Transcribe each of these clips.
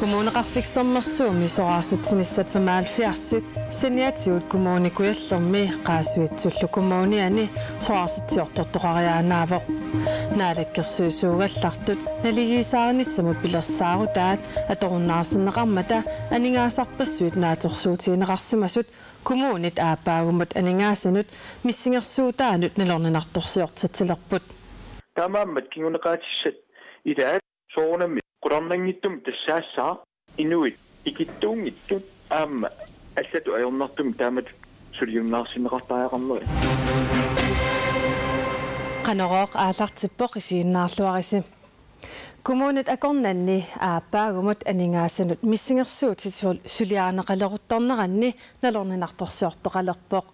Kommuneqarfiksermersuumi soqarsitsinissat 75 seniatiut kommunikuyallermi qaasuitsullu kommuniani soqarsitsiortortoqariaanaavoq naalakkersuusuugallartut naligiisaarinnissamut pilersaaru taat atorunnaarsinneqarmata aningaasarpassuit naatorsuutiineqarsimasut kommunit aapaagumut aningaasanut missingersuutaanut nalorninartorsiortatsilerput taamaammat kinguneqaatissat ilaat soornami qurarnangittum tassaassaa inuit ikittuungittut aamma allatu ajornartum taamat suliunnaarsinneqartaajaqarneri qanoqoq aallartippoq isiinnaarluarisi kommunit akornanni aapaagumut aningaasanut missingersuutit suliaaneqaleruttorneranni nalorninartorsiortoqalerpoq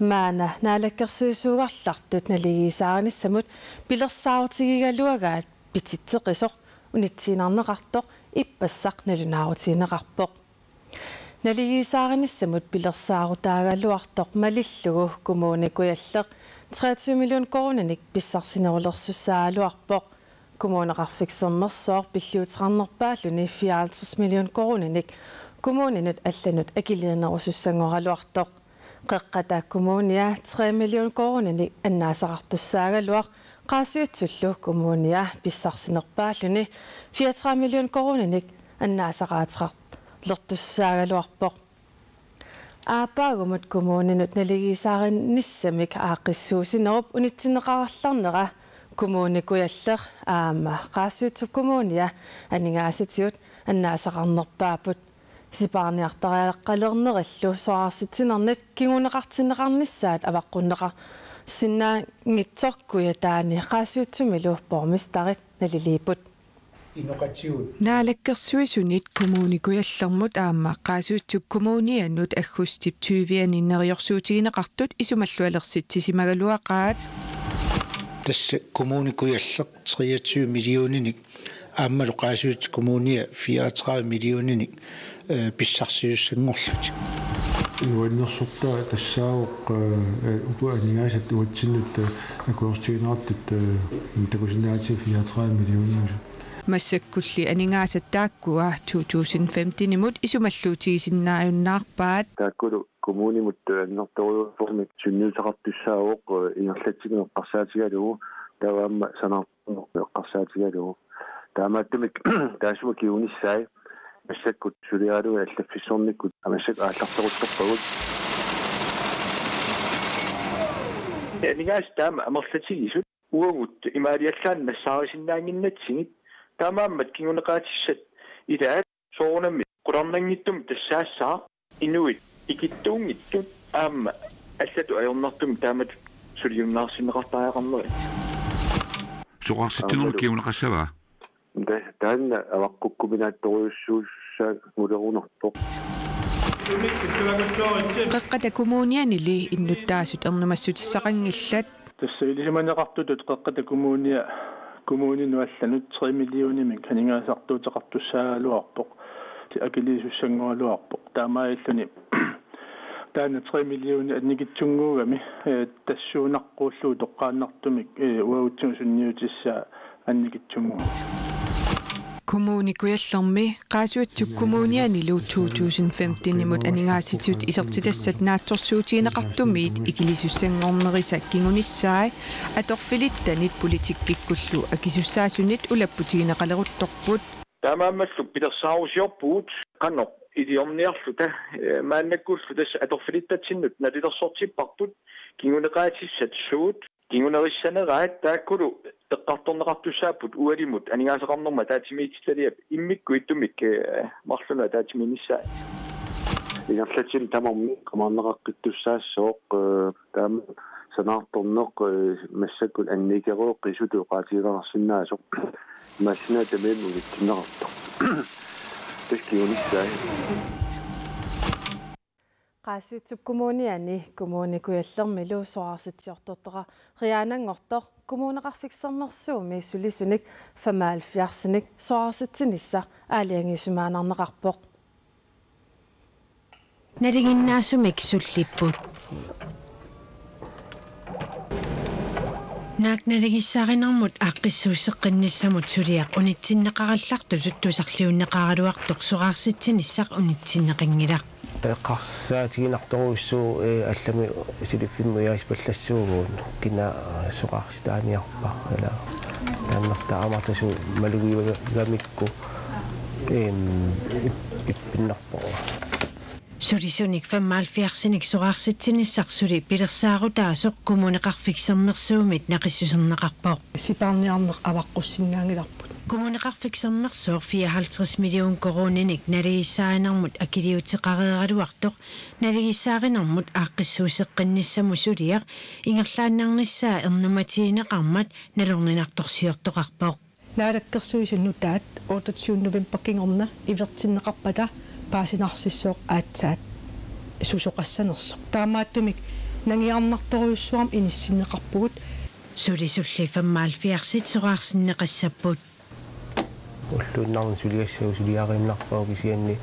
maana naalakkersuisuugarlartut naligiisaarinnissamut pilersaautigigaluagaat pititseqisoq unitsiinarneqartoq ippassaq nalunaarutiineqarpoq naligiisaarinnissamut pilersaarutaagaluartoq malillugu kommunikuyalleq 23 million kronenik pissarsinerulersussaaluarpoq kommuneqarfiksermersoor pilluutiqarnerpaalluni 54 million kronenik kommuninut allanut akiliinerusussangoraluartoq qeqqata kommunia 3 million kronenik annaasaqartussaagaluaq qaasuutsullu kommunia pissarsinerpaalluni 34 million kronenik annaasaqaatiqart lertussaagaluarpoq aapaagumut kommuninut naligiisaarinnissamik aaqissuusinerup unitsineqarallarnera kommunikuyalleq aama qaasuutsu kommunia aningaasitiut annaasaqarnerpaaput sipaarniartarialeqqalernerillu soqarsitinernet kinguneqartineqarnissaat avaqqunneqa sinnaangitsorkuya taani qaasuutsumilu pormistarit naliliiput naalakkersuisunit kommunikuyallermut aamma qaasuutsuk kommuniannut aggustip 20-neriorsuutigineqartut isumallualersitsisimagaluaqaat tassa kommunikuyalleq 23 milliooninik aammalu qaasuut kommunia 34 milliooninik pissarsiussangorlut iuannersortaa tassaawoq upuanigaasat uatsinut akuorstigineartut takusinnaati 34 millioonius массаккулли анингаасаттааккуа 2015-nimut исумаллуутигисиннааюннаарпаат тааккулу коммунимут аннерторуйуформик сунниутақартуссаавоқ ингерлатсигинеққарсаатигалугу таваамма санаарпунеқ эққарсаатигалугу таамааттумик таасума киунissaai массаккут сулиаалуга аллаффиссорниккут амассак аалларторутторпагут анигаас таама амерлатигисут уагут имаалиаллаан нассаарисиннаангиннатсигит таамааммат кингунеқаатиссат илаат соорнами qurarnanngittum тассаассаа инуит икиттуунгиттут аама аллату ajornartum taamat suliunnaarsinneqartaajaqarneri soqarsittinеру киунеқассаваа таанна аваққуккуминаатторуйуссууссаа мулеруунерпоқ qeqqata kommunianili innuttaasut ernumassutissaqangillat тасса илисиманеқартутут qeqqata kommuninu алланут 3 миллионимик ханигаасартуутеқартуссаагалуарпоқ акилисуссангуалуарпоқ таамаиллуни таана 3 миллиони анникитсунгуугами тассуунаққууллуу тоққааннартумик уаутсун сунниутиссаа анникитсунгуу kommunikuyallermi qaasuutsuk kommunianiluu 2015-nimut aningaasitut isertitassat naatsorsuutigineqartumiit ikilisussangornerisa kingunissaai atorfilittanit politikkikkullu akisussaasunit ulapputigineqaleruttorput таамааммаллу пилерсаарусиорпуут qannoq идиорниарлута мааннаккууллу тасса аторфилиттатсиннут налилерсортиппарпут кингунеqaатиссат суут кингунериссанераат тааккулу эққарторнеқартуссааппут уалимут анигаасеқарнерма таатимиитиллалиап иммикку иттумик марлуна таатиминissаа ингерлатсин тамарми комаарнеқаққиттуссаассооқ таама санаарторнеқ массаккут анникеруоқ qisutу qaatigerarsinnaasuq массина тамеэму гитсиннеқартор тэскиунissаа qaasuutsuk kommuniani kommunikuyallermilu soqarsitiortortoqa riaanangortoq kommuneqarfiksermersuumi sulisunik 75-nik soqarsitsinissa aaliangisumaanarneqarpoq naliginnaasumik sullipput наакналигиссааринармут ааққиссуусеққинниссамут сулиақ унитсиннеқаралларту туттусарлиуннеқаруартоқ сораарситсиниссақ унитсиннеқингилақ эққарсаатигинарторуссуу аллами силиффиммуяас паллассуугуун кина сораарситааниарпа ала тааннартаамартасу малугиугамикку иппиннарпоо сулисуник 75-синик сораарситсиниссақ сули пилерсаарутаасоқ коммунеқарфиксермерсуумит нақиссусернеқарпоо сипаарниарнеқ аваққуссингаангиларпут коммунеқарфиксермерсуор 54 миллион корониник налигиссаанармут акилиутеқареералуартоқ налигиссааринармут ааққиссуусеққинниссаму сулиақ ингерлааннарниссаа эрнуматиинеқармат налорнинарторсиортоқарпоо наалаккерсуисуннутаат 28 новембер кингорна ивертиннеқарпата паасинарсиссоо аатсаат сусоқассанерсо таамааттумик нангиарнарторуйуссуарм иниссиннеқарпугут сулисулли 75 сораарсиннеқассаппут уллууннарни сулиассау сулиаримнарпаа кисианни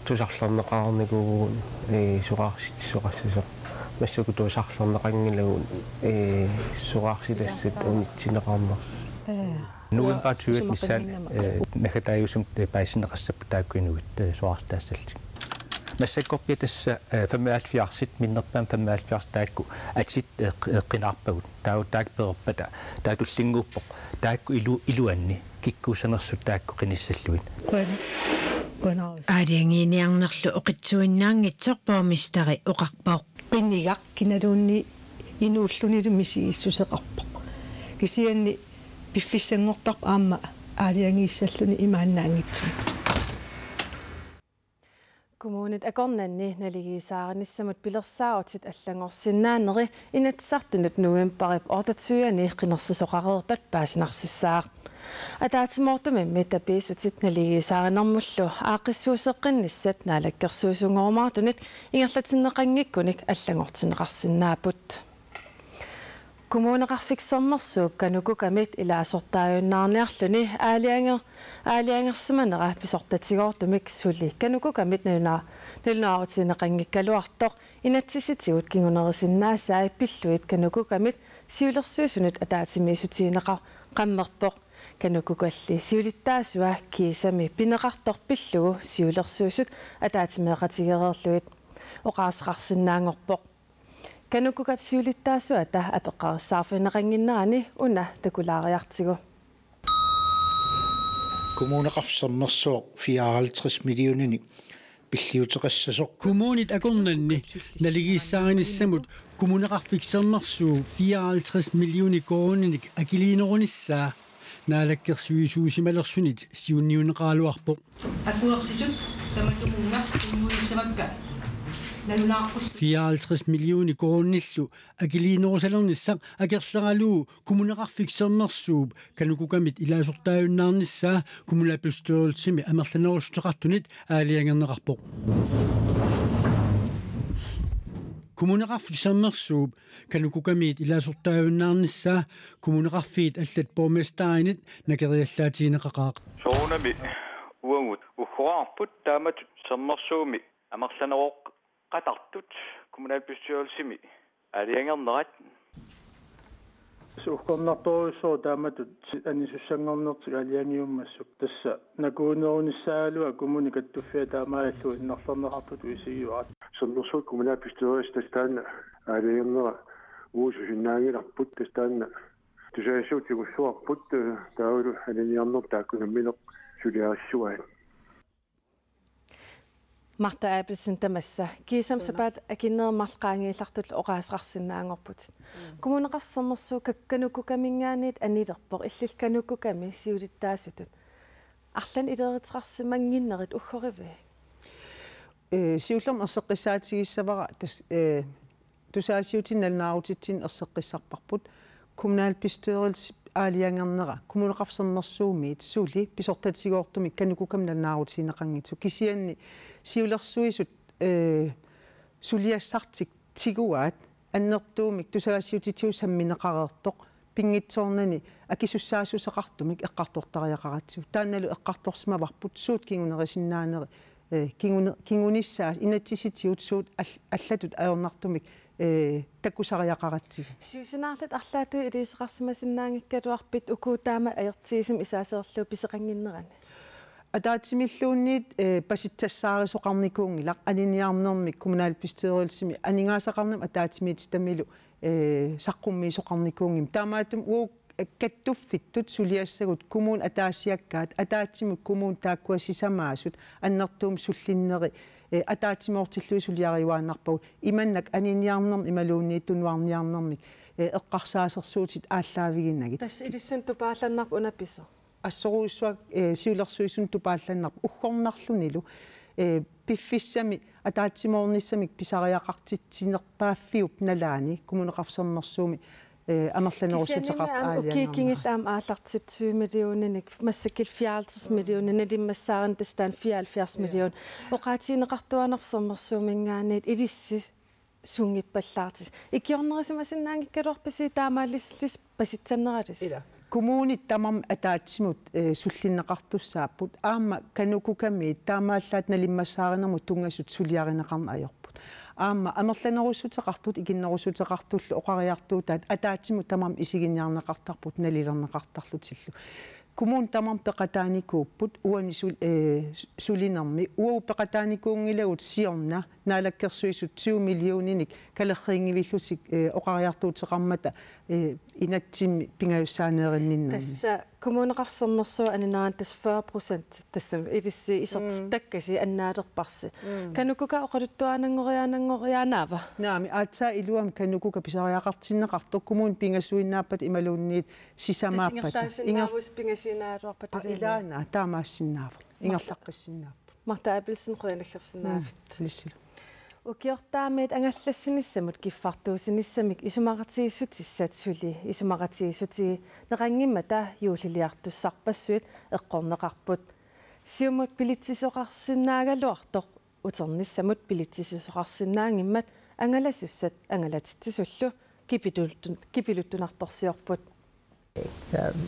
тусарлернеқарникуугун сораарситсоқассасо массаку тусарлернеқангилагун сораарсилассат унитсинеқарнерс November 2019 nakataayusum paisinneqassappu taakkuinugut suarstaassalltik массаккорпиатасса 75 миннерпаан 75 таакку атит эққинаарпагут таак таакуллингууппоқ таакку илуанни киккуусанерсут таакку қиниссаллуит аадиангиниарнерлу оқитсуиннаангитсорпоомистари оқарпоо qinnigaaq kinaluunni inuullunilu misiissuseqarpoq kisianni пиффиссангортарп аама аалиангииссаллуни имааннаангитсу Kommunet akornanni naligisaarinnissamut pilersaartit allangorsinnaaneri inatsartunut novemberip ortatsuani qinnersisoqareerpat paasinarsisaaq атаатимортумимми тапиисутит налигисааринармуллу аақиссуусеққинниссат наалаккерсуусунгоормаартунит ингерлатиннеқангиккуник аллангортинеқарсинаапут коммунеқарфиксермерсууп канукукамит илаасортааюннаарниарлуни аалиангерсиманера писортатигоортумик сули канукукамит налунаарутинеқангиккалуартоқ инатсиситигут кингунерисиннаасаи пиллуит канукукамит сиулерсуусунут атаатимиисутиинеқар qammerpoq kanukukalli siulittaasua kiisami pineqartor pillugu siulersuusut ataatimeeqatigereerluit oqaasqarsinnaangorpoq kanukukap siulittaasua ata apeqqarissaafineqanginnerani una takulaariartigu kommuneqarsernersuoq 54 millionini пиллиутеқассасоқ коммунит акорнанни налигиссааринissamут коммунеқарфиксернерсуу 54 миллиони корониник акилиинеруниссаа наалаккерсуисуусималерсунит сиунниунеқаалуарпоқ акуерсисут таматумунга иммуиссавакка 54 миллиони коронниллу акилиинерусалерниссақ акерлералуу коммунеқарфиксернерсууп канукукамит илаасортааюннаарниссаа коммунапустуурсими амерланерустеқартунит аалиангернеқарпоқ коммунеқарфиксернерсууп канукукамит илаасортааюннаарниссаа коммунеқарфиит аллат борместааринит накериаллаатиинеқақаақ соонами уангут ухуарпут таамат сернерсууми амерланероқ qatартут kommunalbestyrelsemi алиангернерат сууккорнарторуссоо тааматут анисуссангорнертик алиангиуммассук тасса накуунеруниссаалуа коммуникаттуффиа таамааллу иннерлернеқартут уисигиуарат соннерсуу kommunalbestyrelse тастаана алиангера уусусиннаангиларпут тастаана тусаасуутигуссуарпут таавалу алиниарнер тааккунамминеқ сулиаассуаат Marta Abelsen tamassa kiisam sapat akinneermarlqaangiillartul oqaasqarsinnaangorputit kommuneqarsermersu kakkanukkukamingaanit anilerpoq illilkanukukami siulittaasutut arlan ileeritrarsimanginnerit uggorivi siullerm erseqqissaatigissavara tusaasiutinalnaarutitsin erseqqissarparput kommunalbestyrelse аалиангернера коммунеқарсернерсуумиит сули писортатигоортумик канукукамналнаарутинеқангитсу кисианни сиулерсуисут сулиассартик тигуаат аннертуумик тусагассиутитиу самминеқареертоқ пингитсоорнани акисуссаасусеқартумик эққартортариақаратсу таанналу эққарторсимаварпут суут кингунерисиннаанери кингуниссаа инатсиситиут суут аллатут аернартумик таккусариақаратсиг сиусинаарлат арлаату илисеқарсимасиннаангиккалуарпит укуутаама аертиисим исаасерлуу писеқангиннерани атаатсимиллуунниит паситсассаарисоқарникуунгилақ аниниарнермик коммуналпистериулсими анингаасақарнам атаатимиит тамилу саққуммиисоқарникуунгим таамаатум уу каттуффиттут сулиассагут кумуун атаасиаккаат атаатсимут кумуун тааккуасисамаасут аннертуум суллиннери атаатсимоортиллуи сулиариуааннарпагут иманнак аниниарнерм ималууннииттунуарниарнермик эққарсаасерсуутит ааллаавигиннагит тасс илиссан тупаалланнарп унапписа ассоруиссуак сиулерсуисун тупаалланнарп уггорнарлунилу пиффиссами атаатсимоорниссамик писариақартитсинерпааффиуп налаани коммунеқарсернерсууми амерланерусутеқарт укикингиллаам ааллартип 20 миллионник массакил 54 миллион налиммассааран тастаан 74 миллион оқаатиинеқартуанерсермерсуумингаанит илисси сунгиппаллаартис икиорнерисимасиннаангиккалуарпаси таамааллис паситсаннералис коммуунит тамам атаатсимут суллиннеқартуссааппут аама канукуками таамааллаат налиммассааринермут тунгасут сулиаринеқарна аёрпут аама амерланерусутеқартут икиннерусутеқартуллу оқариартуутаат атаатсимут тамам исигинниарнеқартарпут налилернеқартарлутиллу коммуун тамам пеқатааникууппут уани сулинерми уау пеқатааникуунгилагут сиорна наалаккерсуисут 20 миллиониник калерриингивиллусик оқариартуутеқармата инатсимми пингаюссаанеериннинна тасса коммунеқарсернерсуу анинаан тас 40% тассам илисси исертаккаси аннаалерпарси канукука оқалуттуаанангориаанангорианаава наами аатсаа илуам канукука писариақартиннеқартор коммуун пингасуиннааппат ималуунниит сисамааппат ингервус пингасинаалуарпат илаана таамаассиннаавер ингерлаққиссиннааппа марта апилсин қуяналлерсинаафит лиссила укиортаамит ангаллассиниссамут киффартуусиниссамик исумаратииссутиссат сули исумаратииссути неқангимма та юулилиартуссарпассуит эққорнеқарпут сиумут пилитсисоқарсинаагалуартоқ утерниссамут пилитсисоқарсинаангиммат ангаласуссат ангалатитсисуллу кипилуттунарторсиорпут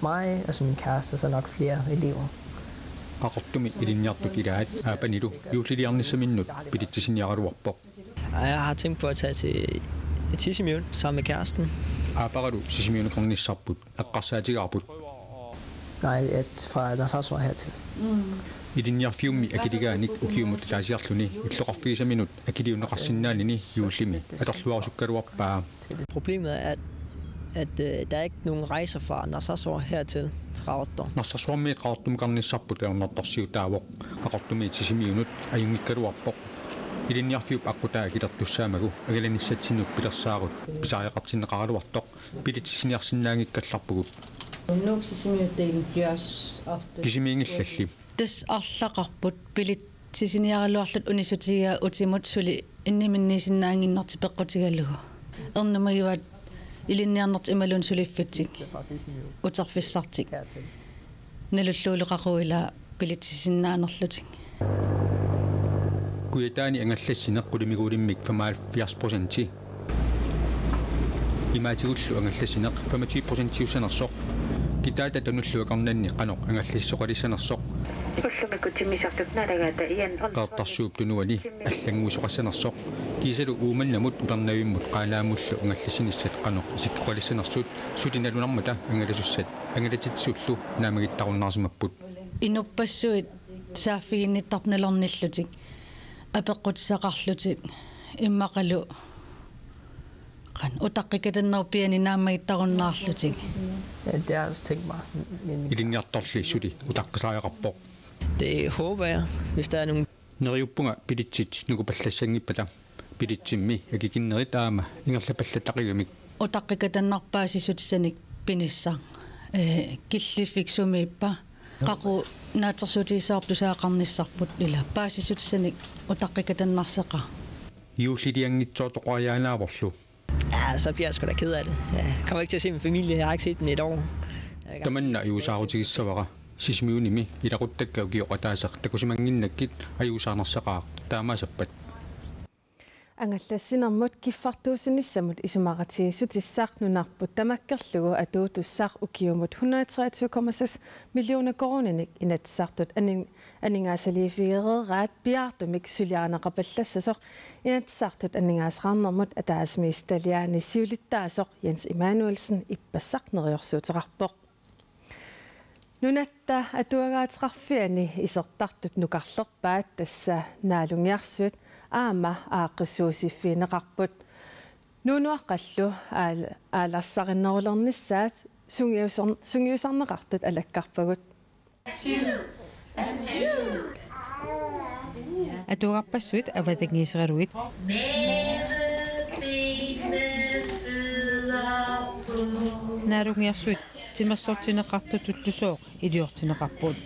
mig og så min kæreste og så nok flere elever. Qaqortumit ilinniartuk ilaat aapanilu juulliliarnissaminut pilitsisinniaqaluarpoq. Jeg har tænkt på at tage til Tissimiun sammen med kæresten. Aaparalu sisimiuneqarnissarput aqqarsaatigaarput. Nej, fra Narsarsuaq hertil. Ilinniarfiummi akiligaannik ukiumut laasiarluni illoqarfigisaminut akiliuneqarsinnaanini juullimi atorluarusukkaluarpaa. Problemet er, at der er ikke nogen rejser fra Narsarsuaq hertil Raarttor. Narsarsuarmiit qaartumqarnissarput ernertorsiutaavoq qaqortumiit sisimiunut ajungikkaluarpoq. Ilinniarfiup aqutaa kilertussaamagu agalanissatsinut pilersaarut pisariaqartinneqaraluartoq pilitsisiniarsinnaangikkallarpugut. Nu sisimiuttiin työs after. Kisimiingillalli. Tes allaqarput pilitsisiniaraluarlut unisutiga utimut suli inniminnisinnaanginnerti peqqutigallugu. Ernumagivat ilinniarnert imalun suliffutik uterfissartik nalulluuleqaruila pilitsisinnaanerlutik kuyataani angallassineq qulimiguulimmik 75% imaatигуллу ангаллассинеq 25% юсанерсоq китаата тануллуакарнанни qanoq ангаллиссоqalissanersoq уллумикутимисартутналагаата иан таартарсууп тунуани аллангуусоqaссанерsoq кисалу ууманнамут уларнавиммут qaalaamullu ангаллассиниссат qanoq исиккуалиссанерсуут сутиналунармата ангаласуссат ангалатитсууллу наамагиттаруннаарсимаппут инуппассуит сааффигинниттарналерниллутик апеққутсақарлутик иммақалу қан утаққикатаннерпиани наамагиттаруннаарлутик Det har jeg også tænkt mig. Ilinniartorli suli utaqqisariaqarpoq. Det håber jeg, hvis der er nogen. Neriuppunga pilitsit nukupallassangipala pilitsimmi akikinnerit aama ingerlapallattaqigamik. Utaqqikatannarpaasisutisanik pinissa killiffiksumippa qaqu naatersuutiisaartusaaqarnissarput ila paasisutisanik utaqqikatannarseqa. Juulliliangitsoortoqariaanaavorlu. Ja, så bliver jeg sgu da ked af det. Jeg kommer ikke til at se min familie. Jeg har ikke set den i et år. Tamanna iusaarutigissawaqa sisimiunimi ilaquttakkau kioqataasaq takusimanginnakkit ajuusaarnerseqaaq taamasappat. ангаллассинэрмут киффартуусинissамут исумаратигиссутиссаартнунарпут тамаккерлугу атуутуссаар укиумут 123,6 миллиона корониник инатсаартут анингаасалифигерераат пиартумик сулиаанеқапаллассасоқ инатсаартут анингаасеқарнэрмут атаасмиисталиаани сиулиттаасоқ Jens Emanuelsen иппассақнериорсуутеқарпоқ нунатта атуагаатеқарфиани исертартут нукарлерпаат тасса наалунгиарсуит аама ааққиссуусиффиинеқарпут нунуаққаллу ааларсариннерулерниссаат сунгиусарнеқартут алаккарпагут атуарпассуит аватагнисераруит наарунгиарсуит тимассортинеқарту туттусооқ илиортинеқарпут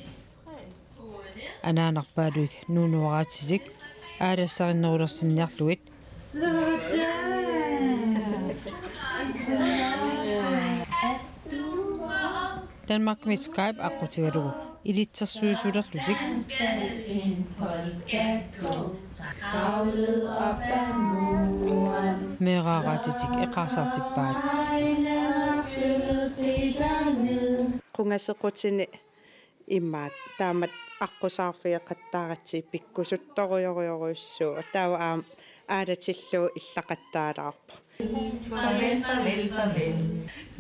анаанарпаалуит нунуараатисик аалассариннерулерсинниарлуит Danmark med Skype аққутигалугу илитсерсуисулерлусик мерааратитик эқарсаартиппаат қунгасеқутини иммаат таамат аққусаарфиеқаттааратси пиккусутторуйоруйоруйуссуу таава аалатиллуу иллақаттаалаарпа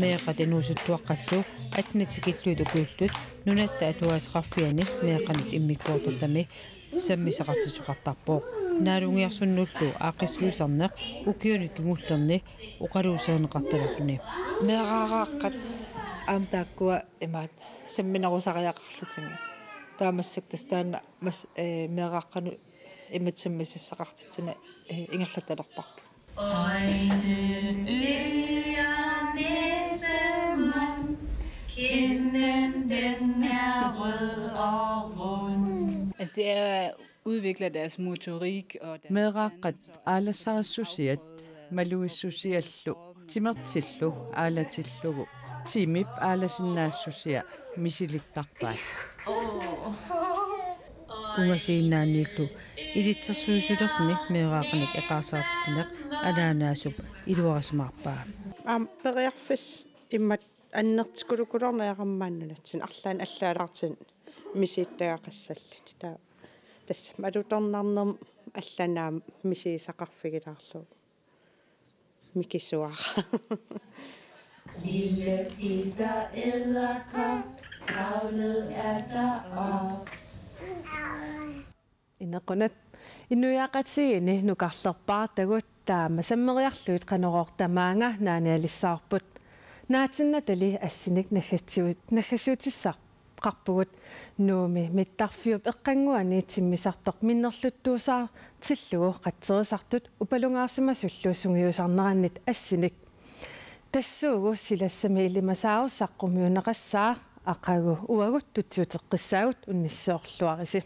меэқатинуусуттуаққаллу атнатикиллуит укуиллут нунатта атуаатеқарфиани меэқанут иммиккуортутами саммисеқартисуқартарпоо наалунгиарсуннуллу ааққиссуусарнеқ укиуник кигуллерни уқалуусернеқарталерлуни меэраарааққат аамтааккуа имаат самминерусариақарлутинга таамассак тастаана мас меэрааққану иматсаммиссақартитсина ингерлаталерпарк Altså det er udvikler deres motorik og meeqaqqat aalassarissusiat maluissusiallu timertillu aalatillugu timip aalasinnaassusia misilittarpaat кунгасииннааннииллу илитсерсуисулерни меэраақаник эқарсаартитинеқ анаанаасуп илуарасмаарпаа периарфис иммат аннертикулукулернеақаммааннунатсин арлаан аллаалаартин мисииттагақассаллани таа тасса малуторнарнерм алланаам мисиисақарфигилаарлу микисуара Lille Peter edderkop kravlede er der op. Inaqunat innuyaaqatiini nukarlerpaartagut taama sammeriarluit qanorortamaanga naanialissaarput naatinna assinik nagasuutissarqarpugut nuumi mittarfiup eqqanguani timmisartoq minnerluttuusaa tillugu qatserisartut upalungaarsimasullu sungiusarnerannit assinik tassuugu silassami illimasaarussaqqumiuneqassaar aqagu uagut tutsiuteqqissaagut unnissoorluarisi